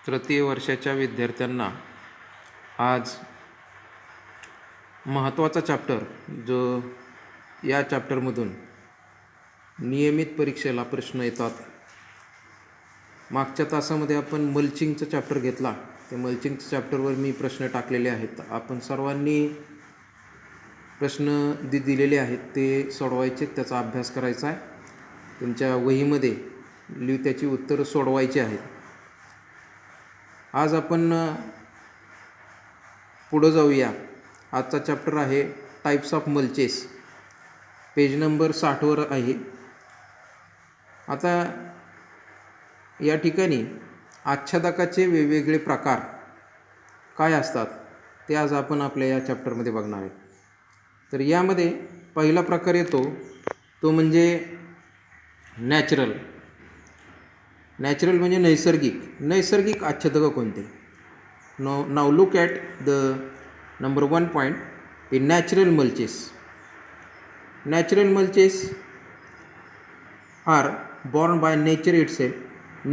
तृतीय वर्षाच्या विद्यार्थ्यांना आज महत्त्वाचा चॅप्टर जो या चॅप्टरमधून नियमित परीक्षेला प्रश्न येतात. मागच्या तासामध्ये आपण मल्चिंगचा चॅप्टर घेतला. त्या मल्चिंगच्या चॅप्टरवर मी प्रश्न टाकलेले आहेत. आपण सर्वांनी प्रश्न दिलेले आहेत ते सोडवायचे, त्याचा अभ्यास करायचा आहे. तुमच्या वहीमध्ये त्याची उत्तरं सोडवायची आहेत. आज आपण पुढं जाऊया. आजचा चॅप्टर आहे टाईप्स ऑफ मल्चेस. पेज नंबर 60वर आहे. आता या ठिकाणी आच्छादकाचे वेगवेगळे प्रकार काय असतात ते आज आपण आपल्या या चॅप्टरमध्ये बघणार आहे. तर यामध्ये पहिला प्रकार येतो तो म्हणजे नॅचरल. नॅचरल म्हणजे नैसर्गिक आच्छादकं कोणते? नाव look at the number 1 point, the natural mulches. Natural mulches are born by nature itself.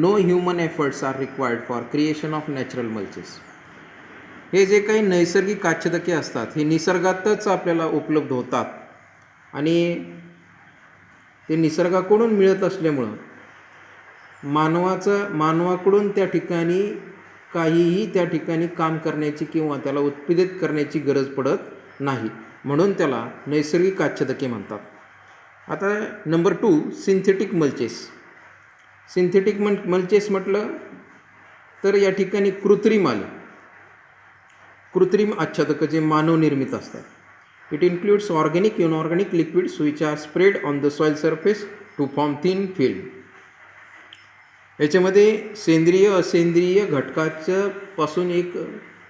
No human efforts are required for creation of natural mulches. हे जे काही नैसर्गिक आच्छादके असतात हे निसर्गातच आपल्याला उपलब्ध होतात आणि ते निसर्गाकडून मिळत असल्यामुळं मानवाकडून त्या ठिकाणी काहीही त्या ठिकाणी काम करण्याची किंवा त्याला उत्पादित करण्याची गरज पडत नाही, म्हणून त्याला नैसर्गिक आच्छादके म्हणतात. आता number 2, synthetic mulches. Synthetic mulches म्हटलं तर या ठिकाणी कृत्रिम आच्छादकं जे मानवनिर्मित असतात. It includes organic, inorganic liquids which are spread on the soil surface to form thin film. याच्यामध्ये सेंद्रिय असेंद्रिय घटकाच्या पासून एक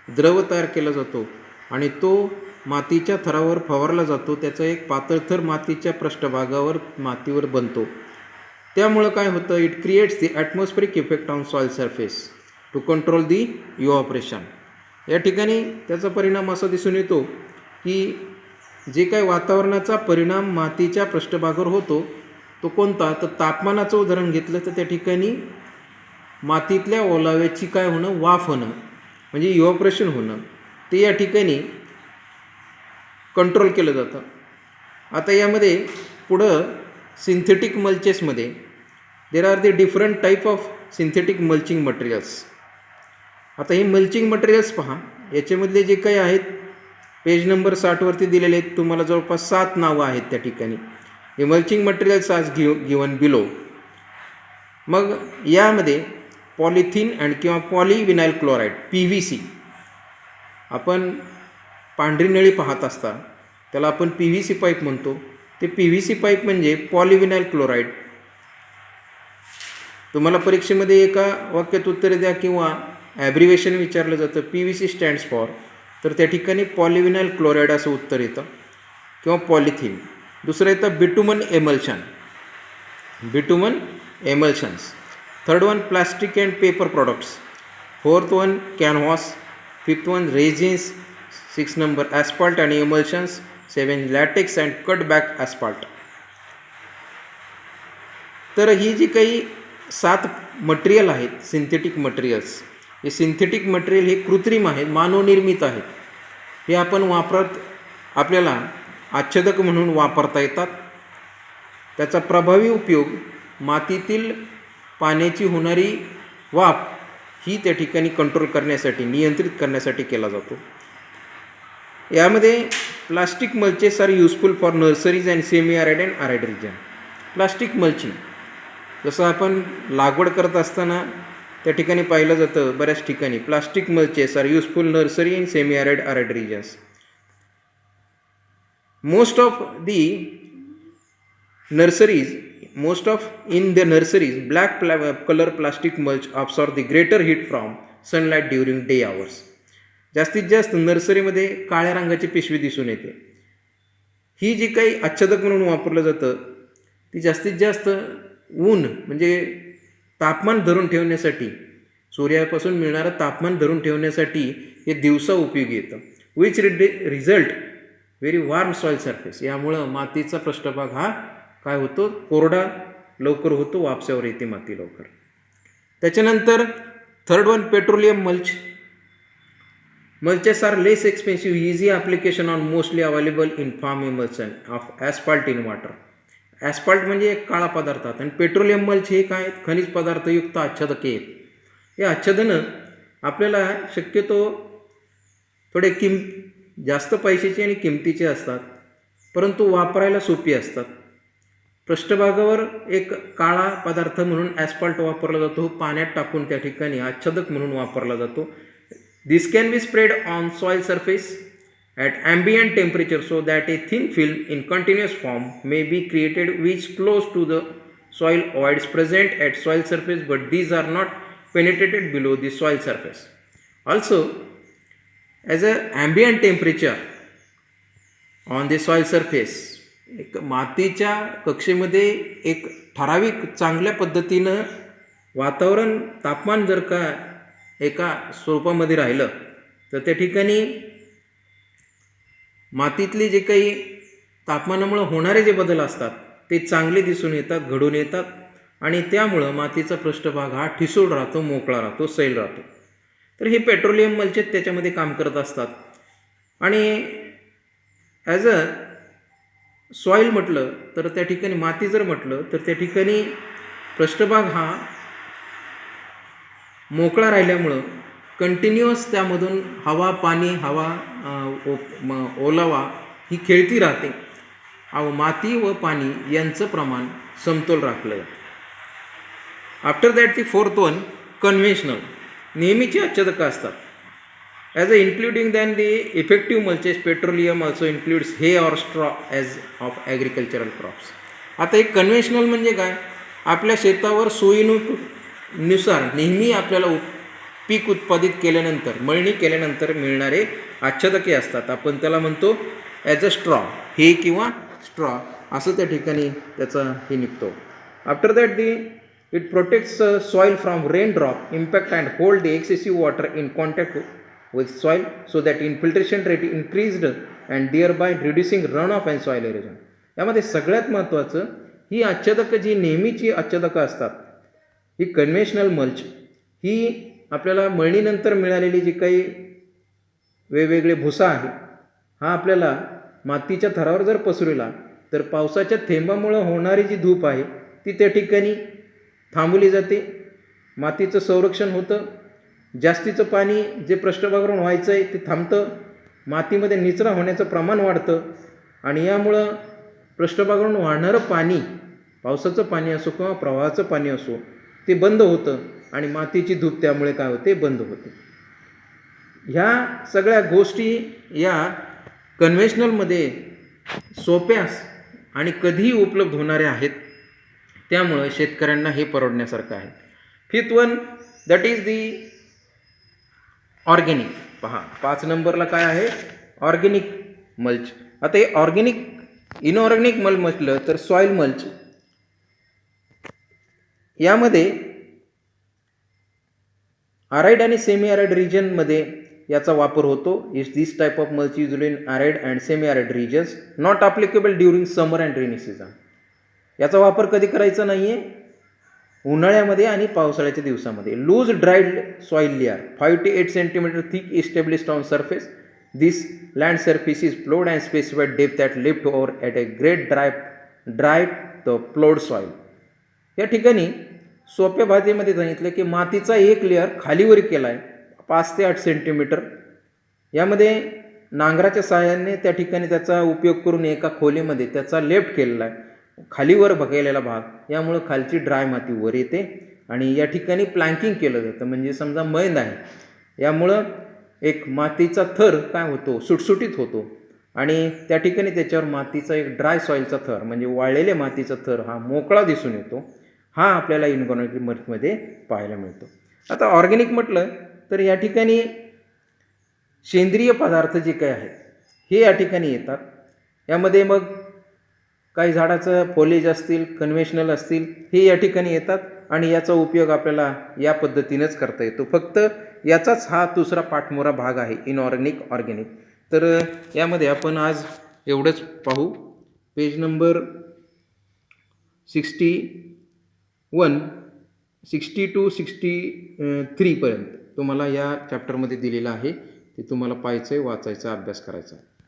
द्रव तयार केला जातो आणि तो मातीच्या थरावर फवारला जातो. त्याचा एक पातळ थर मातीच्या पृष्ठभागावर मातीवर बनतो. त्यामुळं काय होतं? It creates the atmospheric effect on soil surface to control the evaporation. या ठिकाणी त्याचा परिणाम असा दिसून येतो की जे काही वातावरणाचा परिणाम मातीच्या पृष्ठभागावर होतो तो कोणता? तर तापमानाचं उदाहरण घेतलं तर त्या ठिकाणी मातीतल्या ओलाव्याची काय होणं? वाफ होणं, म्हणजे इव्हॅपोरेशन होणं, ते या ठिकाणी कंट्रोल केलं जातं. आता यामध्ये पुढं सिंथेटिक मल्चेसमध्ये there are the different type of synthetic mulching materials. आता ही मल्चिंग मटेरियल्स पहा. याच्यामधले जे काही आहेत पेज नंबर 60वरती दिलेले आहेत. तुम्हाला जवळपास 7 नावं आहेत त्या ठिकाणी. हे मल्चिंग मटेरियल्स आज गिवन बिलो. मग यामध्ये पॉलिथिन अँड किंवा पॉलिविनाइल क्लोराईड PVC, आपण पांढरी नळी पाहत असता त्याला आपण PVC पाईप म्हणतो. ते PVC पाईप म्हणजे पॉलिविनाइल क्लोराईड. तुम्हाला परीक्षेमध्ये एका वाक्यात उत्तर द्या किंवा ॲब्रिवेशन विचारलं जातं. PVC स्टँड्स फॉर, तर त्या ठिकाणी पॉलिविनाइल क्लोराईड असं उत्तर येतं किंवा पॉलिथिन. दुसरं येतं bitumen emulsions. Third one plastic and paper products. Fourth one canvas. Fifth one resins. 6 number asphalt आणि emulsions. 7 latex and cut back asphalt. तर ही जी काही 7 मटेरियल आहेत सिंथेटिक मटेरियल्स, हे सिंथेटिक मटेरियल हे कृत्रिम आहेत, मानवनिर्मित आहेत. हे आपण आपल्याला आच्छादक म्हणून वापरता येतात. त्याचा प्रभावी उपयोग मातीतील पाण्याची होणारी वाफ ही त्या ठिकाणी कंट्रोल करण्यासाठी, नियंत्रित करण्यासाठी केला जातो. यामध्ये plastic mulches are useful for nurseries and semi arid and arid region. Plastic mulching जसं आपण लागवड करत असताना त्या ठिकाणी पाहिलं जातं बऱ्याच ठिकाणी. Plastic mulches are useful nursery and semi arid regions. Most in the nurseries, black color plastic mulch absorb the greater heat from sunlight during day hours. जास्तीत जास्त नर्सरीमध्ये काळ्या रंगाची पिशवी दिसून येते. ही जी काही आच्छादक म्हणून वापरलं जातं ती जास्तीत जास्त ऊन म्हणजे तापमान धरून ठेवण्यासाठी, सूर्यापासून मिळणारं तापमान धरून ठेवण्यासाठी हे दिवसा उपयोगी येतं. Which result very warm soil surface. यामुळं मातीचा पृष्ठभाग हा काय होतो? कोरडा लवकर होतो, वापसावर येते माती लवकर. त्याच्यानंतर Third one, petroleum mulch. Mulches are less expensive, easy application on mostly available in farm emulsion of asphalt in water. ॲस्फाल्ट म्हणजे एक काळा पदार्थात आणि पेट्रोलियम मल्च हे काय खनिज पदार्थयुक्त आच्छादके आहेत. हे आच्छादनं आपल्याला शक्यतो थोडे जास्त पैशाचे आणि किमतीचे असतात, परंतु वापरायला सोपी असतात. पृष्ठभागावर एक काळा पदार्थ म्हणून ॲस्फाल्ट वापरला जातो, पाण्यात टाकून त्या ठिकाणी आच्छादक म्हणून वापरला जातो. This can be spread on soil surface at ambient temperature so that a thin film in continuous form may be created which close to the soil voids present at soil surface, but these are not penetrated below the soil surface. Also, as a ambient temperature on the soil surface, एक मातीच्या कक्षेमध्ये एक ठराविक चांगल्या पद्धतीनं वातावरण तापमान जर का एका स्वरूपामध्ये राहिलं तर त्या ठिकाणी मातीतले जे काही तापमानामुळे होणारे जे बदल असतात ते चांगले दिसून येतात, घडून येतात आणि त्यामुळं मातीचा पृष्ठभाग हा ठिसूळ राहतो, मोकळा राहतो, सैल राहतो. तर हे पेट्रोलियम मल्चेस त्याच्यामध्ये काम करत असतात. आणि ॲज अ सॉईल म्हटलं तर त्या ठिकाणी माती जर म्हटलं तर त्या ठिकाणी पृष्ठभाग हा मोकळा राहिल्यामुळं कंटिन्युअस त्यामधून हवा, पाणी, ओलावा ही खेळती राहते. माती व पाणी यांचं प्रमाण समतोल राखलं जातं. After that the fourth one, conventional. नेहमीची आच्छादकं असतात. As a including than the effective mulches, petroleum also includes hay or straw as of agricultural crops. आता एक कन्व्हेन्शनल म्हणजे काय, आपल्या शेतावर सोयीनुसार नेहमी आपल्याला पीक उत्पादित केल्यानंतर, मळणी केल्यानंतर मिळणारे आच्छादके असतात. आपण त्याला म्हणतो ॲज अ स्ट्रॉ, हे किंवा स्ट्रॉ असं त्या ठिकाणी त्याचा हे निघतो. After that it protects soil from rain drop impact and hold the excessive water in contact with soil so that infiltration rate increased and thereby reducing runoff and soil erosion. यामध्ये सगळ्यात महत्त्वाचं ही आच्छादकं जी नेहमीची आच्छादकं असतात, ही कन्व्हेन्शनल मल्च ही आपल्याला मळणीनंतर मिळालेली जी काही वेगवेगळे भुसा आहे, हा आपल्याला मातीच्या थरावर जर पसरविला तर पावसाच्या थेंबामुळं होणारी जी धूप आहे ती त्या ठिकाणी थांबवली जाते, मातीचं संरक्षण होतं, जास्तीचं पाणी जे पृष्ठभागावरून व्हायचं आहे ते थांबतं, मातीमध्ये निचरा होण्याचं प्रमाण वाढतं आणि यामुळं पृष्ठभागावरून वाहणारं पाणी, पावसाचं पाणी असो किंवा प्रवाहाचं पाणी असो, ते बंद होतं आणि मातीची धूप त्यामुळे काय होते, बंद होते. ह्या सगळ्या गोष्टी या कन्व्हेन्शनलमध्ये सोप्या आणि कधीही उपलब्ध होणाऱ्या आहेत, त्यामुळं शेतकऱ्यांना हे परवडण्यासारखं आहे. Fifth one, that is the organic. पहा 5 नंबरला काय आहे, ऑर्गॅनिक मल्च. आता हे ऑर्गॅनिक, इनऑर्गॅनिक मल्च म्हटलं तर सॉईल मल्च, यामध्ये अराईड आणि सेमी अराईड रिजनमध्ये याचा वापर होतो. Is this type of mulch used in arid and semi arid regions, not applicable during summer and rainy season. याचा वापर कधी करायचा नाही आहे, उन्हाळ्यामध्ये आणि पावसाळ्याच्या दिवसामध्ये. Loose dried soil layer 5 to 8 cm thick established on surface. This land surface is ploughed and specified depth that left over at a great dry the ploughed soil. या ठिकाणी सोप्या भाषेमध्ये सांगितलं की मातीचा एक लेअर खालीवर केला आहे 5 ते 8 cm. यामध्ये नांगराच्या सहाय्याने त्या ठिकाणी त्याचा उपयोग करून एका खोलीमध्ये त्याचा लेफ्ट केलेला आहे, खालीवर बघायलेला भाग, यामुळं खालची ड्राय माती वर येते आणि या ठिकाणी प्लँकिंग केलं जातं. म्हणजे समजा मैंद आहे, यामुळं एक मातीचा थर काय होतो, सुटसुटीत होतो आणि त्या ठिकाणी त्याच्यावर मातीचा एक ड्राय सॉईलचा थर म्हणजे वाळलेल्या मातीचा थर हा मोकळा दिसून येतो. हा आपल्याला इनऑर्गॅनिक मल्चमध्ये पाहायला मिळतो. आता ऑर्गॅनिक म्हटलं तर या ठिकाणी सेंद्रिय पदार्थ जे काही आहेत हे या ठिकाणी येतात. यामध्ये मग काही झाडाचं फॉलेज असतील, कन्व्हेन्शनल असतील, हे या ठिकाणी येतात आणि याचा उपयोग आपल्याला या पद्धतीनंच करता येतो. फक्त याचाच हा दुसरा पाठमोरा भाग आहे इनऑर्गॅनिक, ऑर्गॅनिक. तर यामध्ये आपण आज एवढंच पाहू. पेज नंबर 61, 60 to 63पर्यंत तुम्हाला या चॅप्टरमध्ये दिलेलं आहे. ते तुम्हाला पाहायचं आहे, वाचायचं, अभ्यास करायचा आहे.